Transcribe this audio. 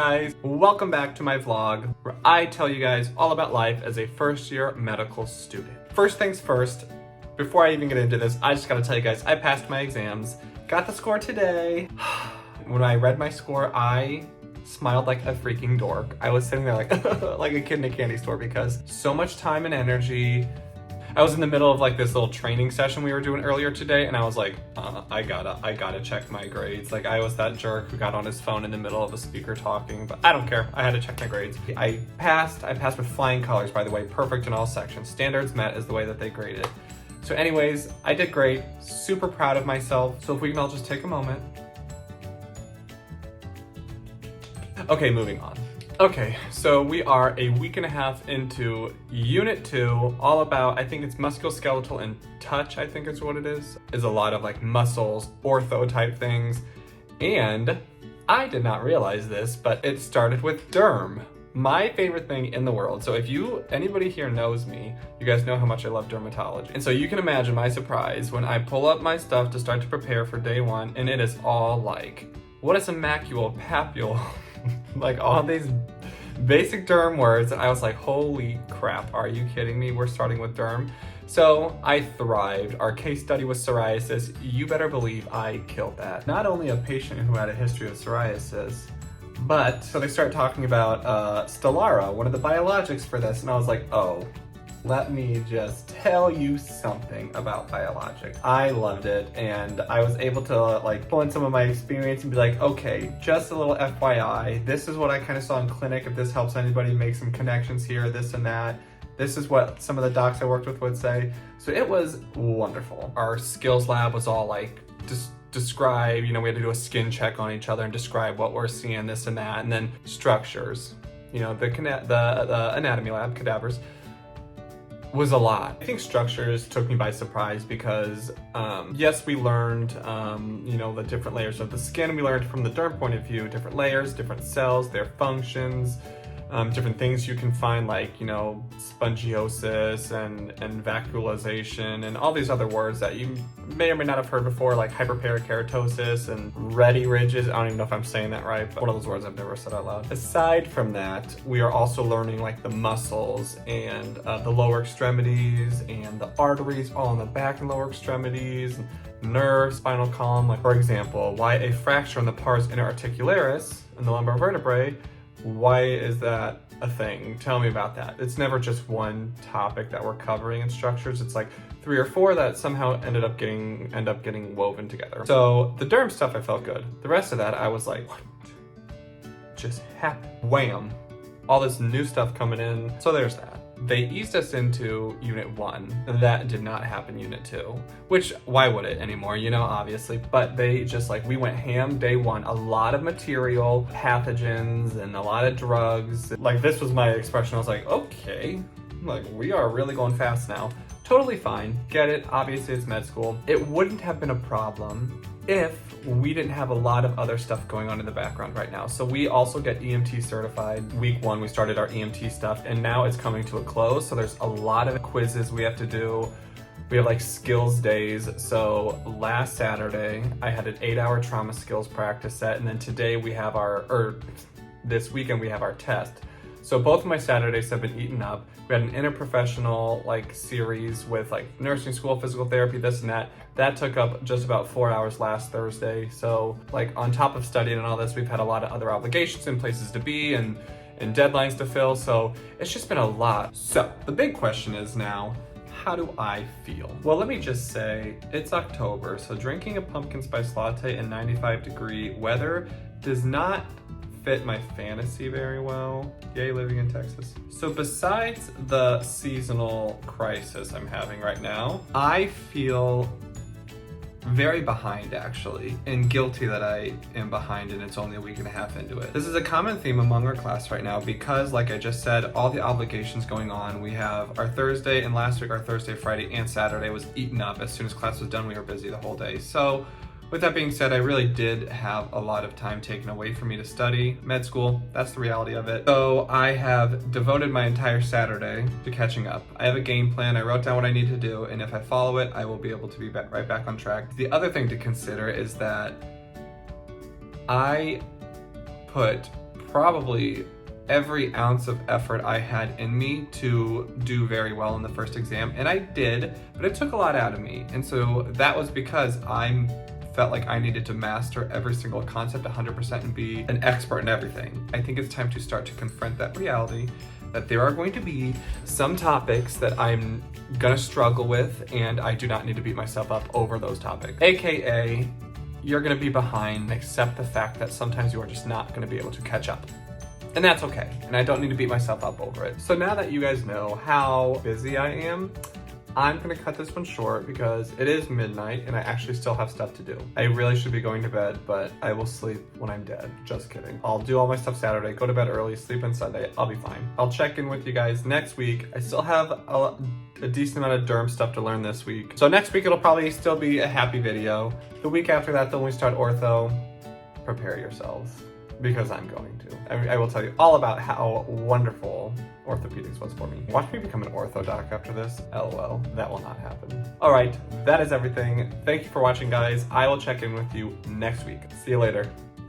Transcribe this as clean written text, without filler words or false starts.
guys, welcome back to my vlog where I tell you guys all about life as a first-year medical student. First things first, before I even get into this, I just gotta tell you guys, I passed my exams, got the score today. When I read my score, I smiled like a freaking dork. I was sitting there like, like a kid in a candy store because so much time and energy. I was in the middle of like this little training session we were doing earlier today, and I was like, I gotta check my grades. Like I was that jerk who got on his phone in the middle of a speaker talking, but I don't care. I had to check my grades. I passed with flying colors, by the way, perfect in all sections. Standards met is the way that they graded. So anyways, I did great, super proud of myself. So if we can all just take a moment. Okay, moving on. Okay, so we are a week and a half into Unit 2, all about, I think it's musculoskeletal and touch, I think is what it is a lot of like muscles, ortho type things. And I did not realize this, but it started with derm, my favorite thing in the world. So if anybody here knows me, you guys know how much I love dermatology. And so you can imagine my surprise when I pull up my stuff to start to prepare for day one, and it is all like, what is a macule, papule? Like all these basic derm words. I was like, holy crap, are you kidding me? We're starting with derm. So I thrived. Our case study was psoriasis. You better believe I killed that. Not only a patient who had a history of psoriasis, but so they start talking about Stelara, one of the biologics for this, and I was like, oh, let me just tell you something about biologics. I loved it, and I was able to like pull in some of my experience and be like, okay, just a little FYI, this is what I kind of saw in clinic. If this helps anybody make some connections here, this and that. This is what some of the docs I worked with would say. So it was wonderful. Our skills lab was all like, describe, we had to do a skin check on each other and describe what we're seeing, this and that, and then structures, the anatomy lab, cadavers, was a lot. I think structures took me by surprise because, yes, we learned, the different layers of the skin. We learned from the derm point of view, different layers, different cells, their functions, different things you can find like, spongiosis and vacuolization and all these other words that you may or may not have heard before, like hyperparakeratosis and ready ridges. I don't even know if I'm saying that right, but one of those words I've never said out loud. Aside from that, we are also learning like the muscles and the lower extremities and the arteries all in the back and lower extremities, nerves, spinal column. Like for example, why a fracture in the pars interarticularis in the lumbar vertebrae. Why is that a thing? Tell me about that. It's never just one topic that we're covering in structures. It's like 3 or 4 that somehow end up getting woven together. So the derm stuff, I felt good. The rest of that, I was like, what just happened? Wham! All this new stuff coming in. So there's that. They eased us into Unit 1. That did not happen Unit 2, which why would it anymore, obviously, but they just like, we went ham day 1, a lot of material, pathogens, and a lot of drugs. Like this was my expression. I was like, okay, like we are really going fast now. Totally fine, get it, obviously it's med school. It wouldn't have been a problem if we didn't have a lot of other stuff going on in the background right now. So we also get EMT certified. Week 1, we started our EMT stuff, and now it's coming to a close. So there's a lot of quizzes we have to do. We have like skills days. So last Saturday, I had an 8-hour trauma skills practice set, and then today we have this weekend we have our test. So both of my Saturdays have been eaten up. We had an interprofessional like series with like nursing school, physical therapy, this and that. That took up just about 4 hours last Thursday. So like on top of studying and all this, we've had a lot of other obligations and places to be and deadlines to fill. So it's just been a lot. So the big question is now, how do I feel? Well, let me just say it's October. So drinking a pumpkin spice latte in 95-degree weather does not fit my fantasy very well. Yay, living in Texas. So besides the seasonal crisis I'm having right now, I feel very behind actually, and guilty that I am behind and it's only a week and a half into it. This is a common theme among our class right now because, like I just said, all the obligations going on. We have our Thursday, and last week our Thursday, Friday, and Saturday was eaten up. As soon as class was done, we were busy the whole day. So with that being said, I really did have a lot of time taken away from me to study. Med school, that's the reality of it. So I have devoted my entire Saturday to catching up. I have a game plan, I wrote down what I need to do, and if I follow it, I will be able to be right back on track. The other thing to consider is that I put probably every ounce of effort I had in me to do very well in the first exam, and I did, but it took a lot out of me. And so that was because I felt like I needed to master every single concept 100% and be an expert in everything. I think it's time to start to confront that reality that there are going to be some topics that I'm gonna struggle with, and I do not need to beat myself up over those topics. AKA, you're gonna be behind and accept the fact that sometimes you are just not gonna be able to catch up. And that's okay, and I don't need to beat myself up over it. So now that you guys know how busy I am, I'm gonna cut this one short because it is midnight and I actually still have stuff to do. I really should be going to bed, but I will sleep when I'm dead. Just kidding. I'll do all my stuff Saturday, go to bed early, sleep on Sunday. I'll be fine. I'll check in with you guys next week. I still have a decent amount of derm stuff to learn this week. So next week it'll probably still be a happy video. The week after that, when we start ortho, prepare yourselves, because I'm going to. I will tell you all about how wonderful orthopedics was for me. Watch me become an ortho doc after this. LOL, that will not happen. All right, that is everything. Thank you for watching, guys. I will check in with you next week. See you later.